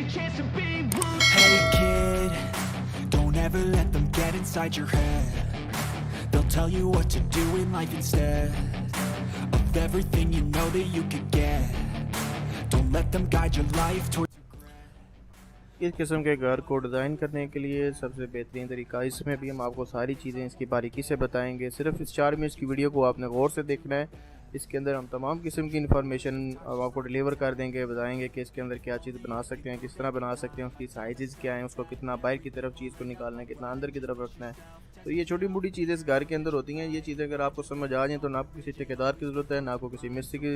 Hey kid, don't ever let them get inside your head. They'll tell you what to do in life instead of everything you know that you could get. Don't let them guide your life towards इस किस्म के घर को design करने के लिए सबसे बेहतरीन तरीका, इसमें भी हम आपको सारी चीज़ें इसकी बारीकी से बताएंगे। सिर्फ इस 4 मिनट की वीडियो को आपने गौर से देखना है। इसके अंदर हम तमाम किस्म की इन्फॉर्मेशन आपको डिलीवर कर देंगे, बताएंगे कि इसके अंदर क्या चीज़ बना सकते हैं, किस तरह बना सकते हैं, उसकी साइज़ क्या है, उसको कितना बाहर की तरफ चीज़ को निकालना है, कितना अंदर की तरफ रखना है। तो ये छोटी मोटी चीज़ें इस घर के अंदर होती हैं। ये चीज़ें अगर आपको समझ आ जाएँ तो ना आपको किसी ठेकेदार की ज़रूरत है, ना आपको किसी मिस्त्री की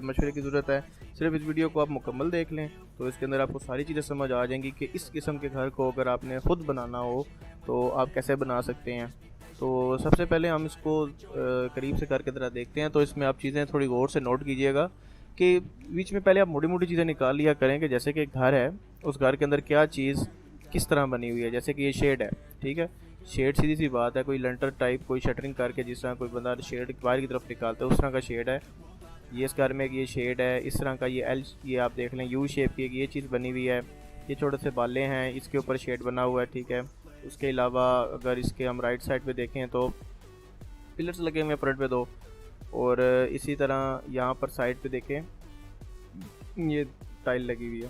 मशवरे की ज़रूरत है। सिर्फ इस वीडियो को आप मुकम्मल देख लें तो इसके अंदर आपको सारी चीज़ें समझ आ जाएंगी कि इस किस्म के घर को अगर आपने ख़ुद बनाना हो तो आप कैसे बना सकते हैं। तो सबसे पहले हम इसको करीब से करके ज़रा देखते हैं। तो इसमें आप चीज़ें थोड़ी गौर से नोट कीजिएगा कि बीच में पहले आप मोटी मोटी चीज़ें निकाल लिया करें कि जैसे कि एक घर है, उस घर के अंदर क्या चीज़ किस तरह बनी हुई है। जैसे कि ये शेड है, ठीक है, शेड सीधी सी बात है, कोई लंटर टाइप कोई शटरिंग करके जिस तरह कोई बंदा शेड बाहर की तरफ निकालता है उस तरह का शेड है। ये इस घर में ये शेड है, इस तरह का ये ये आप देख लें यू शेप की ये चीज़ बनी हुई है। ये छोटे से बाले हैं, इसके ऊपर शेड बना हुआ है, ठीक है। उसके अलावा अगर इसके हम राइट साइड पे देखें तो पिलर्स लगे हुए हैं फ्रंट पे 2, और इसी तरह यहाँ पर साइड पे देखें ये टाइल लगी हुई है।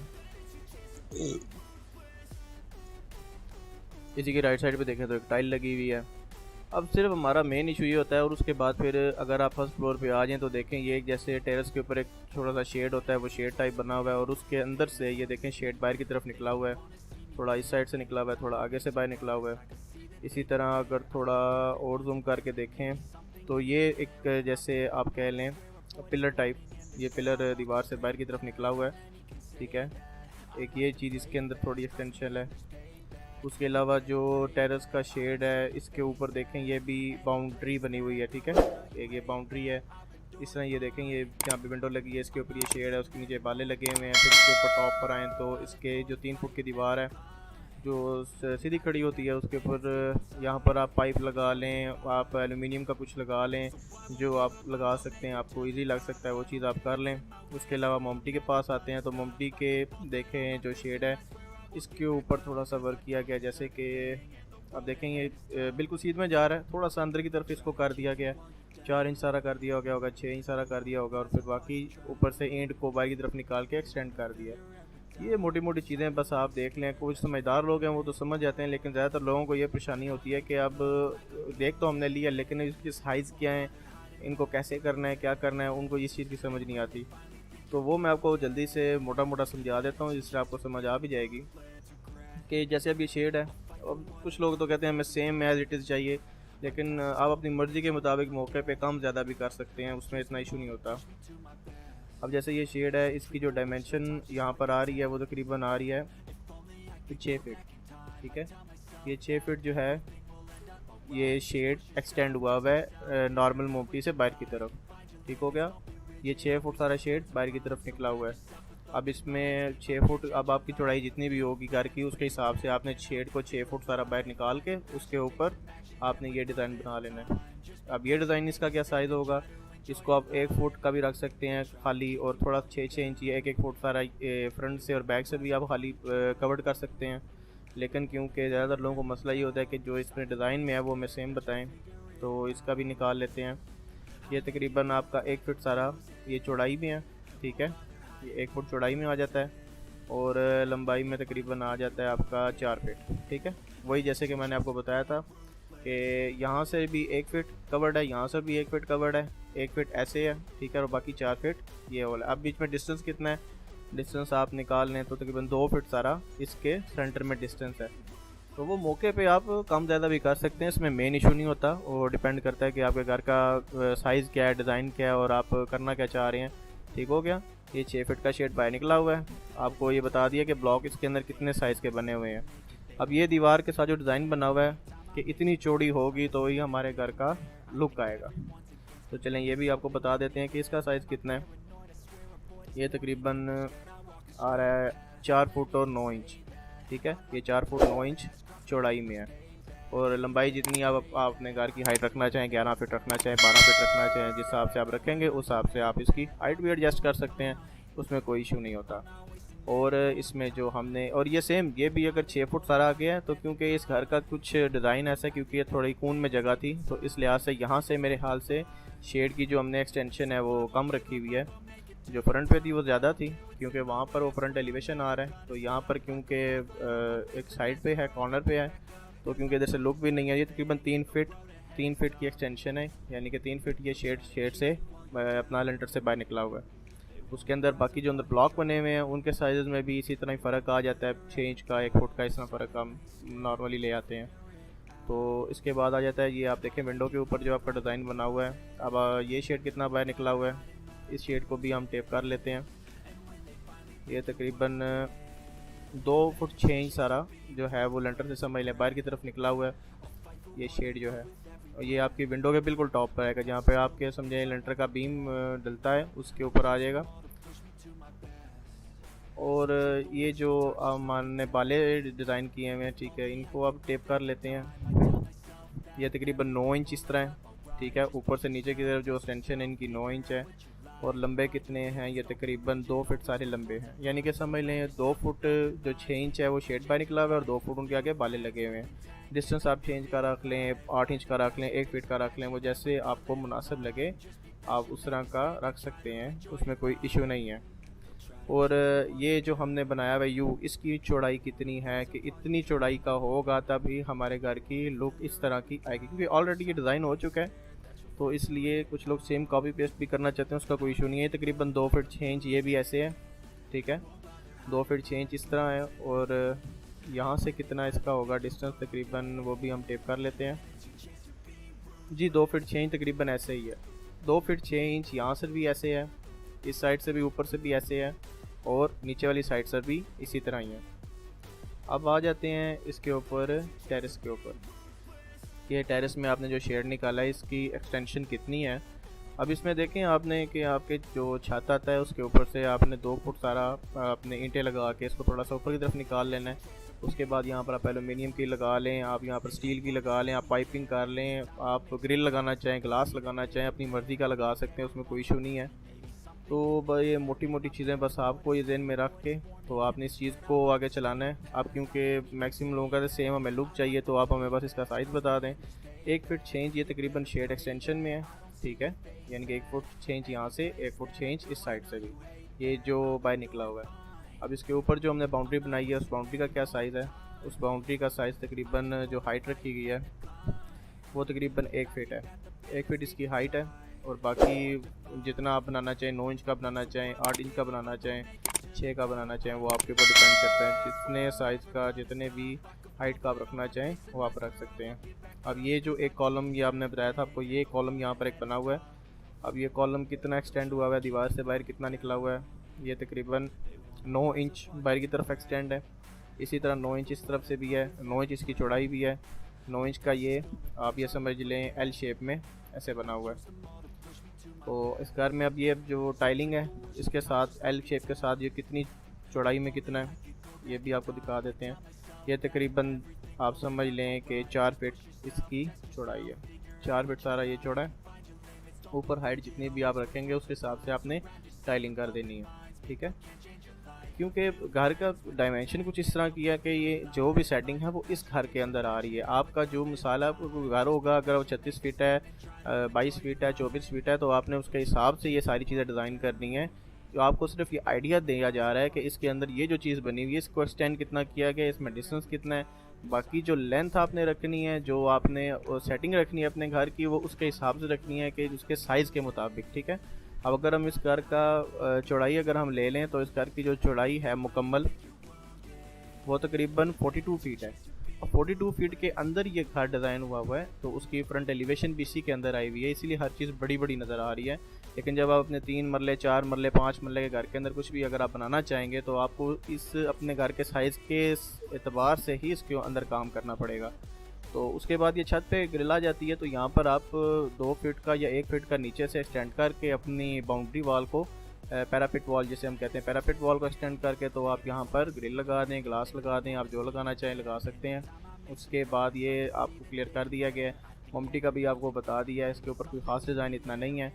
इसी के राइट साइड पे देखें तो एक टाइल लगी हुई है। अब सिर्फ हमारा मेन इशू ये होता है, और उसके बाद फिर अगर आप फर्स्ट फ्लोर पे आ जाएं तो देखें ये जैसे टेरेस के ऊपर एक छोटा सा शेड होता है, वो शेड टाइप बना हुआ है, और उसके अंदर से ये देखें शेड बाहर की तरफ निकला हुआ है, थोड़ा इस साइड से निकला हुआ है, थोड़ा आगे से बाहर निकला हुआ है। इसी तरह अगर थोड़ा और जूम करके देखें तो ये एक जैसे आप कह लें पिलर टाइप, ये पिलर दीवार से बाहर की तरफ निकला हुआ है, ठीक है। एक ये चीज़ इसके अंदर थोड़ी एक्सटेंशन है। उसके अलावा जो टेरेस का शेड है इसके ऊपर देखें ये भी बाउंड्री बनी हुई है, ठीक है, एक ये बाउंड्री है। इस तरह ये देखें ये यहाँ पे विंडो लगी है, इसके ऊपर ये शेड है, उसके नीचे बाले लगे हुए हैं। फिर इसके ऊपर टॉप पर आएँ तो इसके जो 3 फुट की दीवार है जो सीधी खड़ी होती है उसके ऊपर यहाँ पर आप पाइप लगा लें, आप एलुमिनियम का कुछ लगा लें जो आप लगा सकते हैं, आपको इजी लग सकता है वो चीज़ आप कर लें। उसके अलावा मोमटी के पास आते हैं तो मोमटी के देखें जो शेड है इसके ऊपर थोड़ा सा वर्क किया गया, जैसे कि आप देखें ये बिल्कुल सीध में जा रहा है, थोड़ा सा अंदर की तरफ इसको कर दिया गया, 4 इंच सारा कर दिया होगा, 6 इंच सारा कर दिया होगा, और फिर बाकी ऊपर से एंड को बाहर की तरफ निकाल के एक्सटेंड कर दिया। ये मोटी मोटी चीज़ें बस आप देख लें। कुछ समझदार लोग हैं वो तो समझ जाते हैं, लेकिन ज़्यादातर लोगों को ये परेशानी होती है कि अब देख तो हमने लिया लेकिन इसकी साइज़ क्या है, इनको कैसे करना है, क्या करना है, उनको इस चीज़ की समझ नहीं आती। तो वो मैं आपको जल्दी से मोटा मोटा समझा देता हूँ जिससे आपको समझ आ भी जाएगी कि जैसे अब ये शेड है। अब कुछ लोग तो कहते हैं हमें सेम एज़ इट इज़ चाहिए, लेकिन आप अपनी मर्ज़ी के मुताबिक मौके पे कम ज़्यादा भी कर सकते हैं, उसमें इतना इशू नहीं होता। अब जैसे ये शेड है इसकी जो डायमेंशन यहाँ पर आ रही है वो तकरीबन आ रही है 6 फीट, ठीक है। ये 6 फीट जो है ये शेड एक्सटेंड हुआ है नॉर्मल मोमटी से बाहर की तरफ, ठीक हो गया। ये 6 फुट सारा शेड बाहर की तरफ निकला हुआ है। अब इसमें 6 फुट, अब आपकी चौड़ाई जितनी भी होगी घर की उसके हिसाब से आपने शेड को 6 फुट सारा बाहर निकाल के उसके ऊपर आपने ये डिज़ाइन बना लेना है। अब ये डिज़ाइन इसका क्या साइज़ होगा, इसको आप 1 फुट का भी रख सकते हैं खाली, और थोड़ा 6-6 इंच 1-1 फुट सारा फ्रंट से और बैक से भी आप खाली कवर कर सकते हैं। लेकिन क्योंकि ज़्यादातर लोगों को मसला ये होता है कि जो इसमें डिज़ाइन में है वो हमें सेम बताएं, तो इसका भी निकाल लेते हैं। ये तकरीबन आपका 1 फुट सारा ये चौड़ाई में है, ठीक है, ये 1 फुट चौड़ाई में आ जाता है, और लंबाई में तकरीबन आ जाता है आपका 4 फीट, ठीक है। वही जैसे कि मैंने आपको बताया था कि यहाँ से भी 1 फीट कवर्ड है, यहाँ से भी 1 फीट कवर्ड है, 1 फीट ऐसे है, ठीक है, और बाकी 4 फीट ये वाला। अब बीच में डिस्टेंस कितना है, डिस्टेंस आप निकाल लें तो तकरीबन 2 फीट सारा इसके सेंटर में डिस्टेंस है। तो वो मौके पे आप कम ज़्यादा भी कर सकते हैं, इसमें मेन इशू नहीं होता, वो डिपेंड करता है कि आपके घर का साइज़ क्या है, डिज़ाइन क्या है, और आप करना क्या चाह रहे हैं, ठीक हो गया। ये 6 फीट का शेड बाहर निकला हुआ है। आपको ये बता दिया कि ब्लॉक इसके अंदर कितने साइज़ के बने हुए हैं। अब ये दीवार के साथ जो डिज़ाइन बना हुआ है कि इतनी चौड़ी होगी तो ही हमारे घर का लुक आएगा। तो चलें ये भी आपको बता देते हैं कि इसका साइज़ कितना है। ये तकरीबन आ रहा है 4 फुट और 9 इंच, ठीक है, ये 4 फुट 9 इंच चौड़ाई में है, और लंबाई जितनी आप अपने घर की हाइट रखना चाहें, 11 फीट रखना चाहें, 12 फीट रखना चाहें, जिस हिसाब से आप रखेंगे उस हिसाब से आप इसकी हाइट भी एडजस्ट कर सकते हैं, उसमें कोई इशू नहीं होता। और इसमें जो हमने और ये सेम ये भी अगर 6 फुट सारा आ गया है, तो क्योंकि इस घर का कुछ डिज़ाइन ऐसा है, क्योंकि ये थोड़ी कून में जगह थी, तो इस लिहाज से यहाँ से मेरे ख्याल से शेड की जो हमने एक्सटेंशन है वो कम रखी हुई है। जो फ्रंट पे थी वो ज़्यादा थी, क्योंकि वहाँ पर वो फ्रंट एलिवेशन आ रहा है, तो यहाँ पर क्योंकि एक साइड पे है, कॉर्नर पे है, तो क्योंकि इधर से लुक भी नहीं है। ये तकरीबन 3 फीट की एक्सटेंशन है, यानी कि 3 फीट ये शेड से अपना लेंटर से बाहर निकला हुआ है। उसके अंदर बाकी जो अंदर ब्लॉक बने हुए हैं उनके साइज़ में भी इसी तरह ही फ़र्क आ जाता है, 6 इंच का 1 फुट का इस तरह फ़र्क हम नॉर्मली ले आते हैं। तो इसके बाद आ जाता है ये आप देखें विंडो के ऊपर जो आपका डिज़ाइन बना हुआ है। अब ये शेड कितना बाहर निकला हुआ है, इस शेड को भी हम टेप कर लेते हैं। ये तकरीबन 2 फुट 6 इंच सारा जो है वो लेंटर से समझ लें बाहर की तरफ निकला हुआ है ये शेड जो है। और ये आपकी विंडो के बिल्कुल टॉप पर आएगा, जहाँ पे आपके समझे लेंटर का बीम डलता है उसके ऊपर आ जाएगा। और ये जो हमने बाले डिज़ाइन किए हुए हैं, ठीक है, इनको आप टेप कर लेते हैं। ये तकरीबन 9 इंच इस तरह है, ठीक है। ऊपर से नीचे की तरफ जो एक्सटेंशन है इनकी 9 इंच है। और लंबे कितने हैं, ये तकरीबन 2 फुट सारे लंबे हैं, यानी कि समझ लें 2 फुट जो 6 इंच है वो शेड बाहर निकला हुआ है और 2 फुट उनके आगे बाले लगे हुए हैं। डिस्टेंस आप चेंज का रख लें, 8 इंच का रख लें, 1 फीट का रख लें, वो जैसे आपको मुनासिब लगे आप उस तरह का रख सकते हैं, उसमें कोई इशू नहीं है। और ये जो हमने बनाया हुआ यू, इसकी चौड़ाई कितनी है कि इतनी चौड़ाई का होगा तभी हमारे घर की लुक इस तरह की आएगी, क्योंकि ऑलरेडी ये डिज़ाइन हो चुका है, तो इसलिए कुछ लोग सेम कॉपी पेस्ट भी करना चाहते हैं, उसका कोई इशू नहीं है। तकरीबन 2 फीट 6 इंच ये भी ऐसे है, ठीक है, 2 फीट 6 इंच इस तरह है। और यहाँ से कितना इसका होगा डिस्टेंस तकरीबन, वो भी हम टेप कर लेते हैं जी। 2 फीट 6 इंच तकरीबन ऐसे ही है। 2 फीट 6 इंच यहाँ से भी ऐसे है, इस साइड से भी ऊपर से भी ऐसे है, और नीचे वाली साइड से भी इसी तरह ही है। अब आ जाते हैं इसके ऊपर टेरेस के ऊपर। ये टेरेस में आपने जो शेड निकाला है इसकी एक्सटेंशन कितनी है। अब इसमें देखें आपने कि आपके जो छत आता है उसके ऊपर से आपने 2 फुट सारा अपने ईंटें लगा के इसको थोड़ा सा ऊपर की तरफ निकाल लेना है। उसके बाद यहाँ पर आप एलुमिनियम की लगा लें, आप यहाँ पर स्टील की लगा लें, आप पाइपिंग कर लें, आप ग्रिल लगाना चाहें, ग्लास लगाना चाहें, अपनी मर्ज़ी का लगा सकते हैं, उसमें कोई इशू नहीं है। तो ये मोटी मोटी चीज़ें बस आपको ये ज़हन में रख के तो आपने इस चीज़ को आगे चलाना है। अब क्योंकि मैक्सिमम लोगों का तो सेम हमें लुक चाहिए, तो आप हमें बस इसका साइज़ बता दें। 1 फीट 6 इंच ये तकरीबन शेड एक्सटेंशन में है, ठीक है, यानी कि 1 फुट 6 इंच यहाँ से, 1 फुट 6 इंच इस साइड से भी, ये जो बाहर निकला हुआ है। अब इसके ऊपर जो हमने बाउंड्री बनाई है उस बाउंड्री का क्या साइज़ है, उस बाउंड्री का साइज़ तकरीबन जो हाइट रखी गई है वो तकरीबन 1 फीट है। 1 फीट इसकी हाइट है, और बाकी जितना आप बनाना चाहें, 9 इंच का बनाना चाहें, 8 इंच का बनाना चाहें, 6 का बनाना चाहें, वो आपके ऊपर डिपेंड करता है। जितने साइज़ का, जितने भी हाइट का आप रखना चाहें वो आप रख सकते हैं। अब ये जो एक कॉलम ये आपने बताया था आपको, ये कॉलम यहाँ पर एक बना हुआ है। अब ये कॉलम कितना एक्सटेंड हुआ हुआ है, दीवार से बाहर कितना निकला हुआ है, ये तकरीबन 9 इंच बाहर की तरफ एक्सटेंड है। इसी तरह 9 इंच इस तरफ से भी है, 9 इंच इसकी चौड़ाई भी है। 9 इंच का ये आप ये समझ लें एल शेप में ऐसे बना हुआ है। तो इस घर में अब ये जो टाइलिंग है इसके साथ एल शेप के साथ ये कितनी चौड़ाई में कितना है ये भी आपको दिखा देते हैं। ये तकरीबन आप समझ लें कि 4 फीट इसकी चौड़ाई है, 4 फीट सारा ये चौड़ा है। ऊपर हाइट जितनी भी आप रखेंगे उस हिसाब से आपने टाइलिंग कर देनी है, ठीक है। क्योंकि घर का डायमेंशन कुछ इस तरह की है कि ये जो भी सेटिंग है वो इस घर के अंदर आ रही है। आपका जो मिसाल है घर होगा, अगर वो 36 फीट है, 22 फीट है, 24 फीट है, तो आपने उसके हिसाब से ये सारी चीज़ें डिज़ाइन करनी है। तो आपको सिर्फ ये आइडिया दिया जा रहा है कि इसके अंदर ये जो चीज़ बनी हुई है इसको एक्सटेंड कितना किया गया, इसमें डिस्टेंस कितना है। बाकी जो लेंथ आपने रखनी है, जो आपने सेटिंग रखनी है अपने घर की, वो उसके हिसाब से रखनी है कि उसके साइज़ के मुताबिक, ठीक है। अब अगर हम इस घर का चौड़ाई अगर हम ले लें तो इस घर की जो चौड़ाई है मुकम्मल वो तकरीबन 42 फीट है। और 42 फीट के अंदर ये घर डिज़ाइन हुआ है, तो उसकी फ्रंट एलिवेशन भी इसी के अंदर आई हुई है, इसीलिए हर चीज़ बड़ी बड़ी नज़र आ रही है। लेकिन जब आप अपने 3 मरले, 4 मरले, 5 मरले के घर के अंदर कुछ भी अगर आप बनाना चाहेंगे तो आपको इस अपने घर के साइज़ के एतबार से ही इसके अंदर काम करना पड़ेगा। तो उसके बाद ये छत पे ग्रिल आ जाती है, तो यहाँ पर आप 2 फीट का या 1 फीट का नीचे से एक्सटेंड करके अपनी बाउंड्री वॉल को, पैरापिट वॉल जिसे हम कहते हैं, पैरापिट वॉल को एक्सटेंड करके तो आप यहाँ पर ग्रिल लगा दें, ग्लास लगा दें, आप जो लगाना चाहें लगा सकते हैं। उसके बाद ये आपको क्लियर कर दिया गया है। ममटी का भी आपको बता दिया है, इसके ऊपर कोई ख़ास डिज़ाइन इतना नहीं है।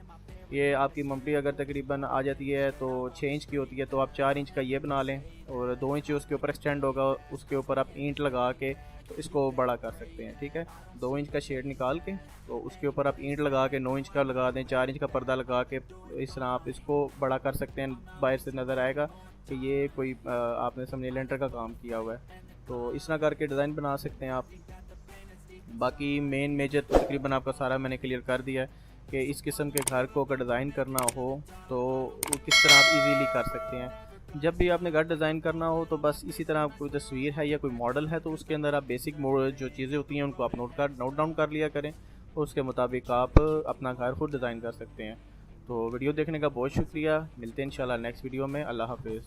ये आपकी मम्टी अगर तकरीबन आ जाती है तो 6 इंच की होती है, तो आप 4 इंच का ये बना लें और 2 इंच उसके ऊपर एक्सटेंड होगा, उसके ऊपर आप ईंट लगा के तो इसको बड़ा कर सकते हैं। ठीक है, 2 इंच का शेड निकाल के तो उसके ऊपर आप ईंट लगा के 9 इंच का लगा दें, 4 इंच का पर्दा लगा के इस तरह आप इसको बड़ा कर सकते हैं। बाहर से नज़र आएगा कि ये कोई आपने समझे लेंटर का काम किया हुआ है, तो इस तरह करके डिज़ाइन बना सकते हैं आप। बाकी मेन मेजर तकरीबन आपका सारा मैंने क्लियर कर दिया है कि इस किस्म के घर को अगर डिज़ाइन करना हो तो वो किस तरह आप इजीली कर सकते हैं। जब भी आपने घर डिज़ाइन करना हो तो बस इसी तरह कोई तस्वीर है या कोई मॉडल है तो उसके अंदर आप बेसिक जो चीज़ें होती हैं उनको आप नोट डाउन कर लिया करें, और उसके मुताबिक आप अपना घर खुद डिज़ाइन कर सकते हैं। तो वीडियो देखने का बहुत शुक्रिया, मिलते हैं इंशाल्लाह नेक्स्ट वीडियो में। अल्लाह हाफिज़।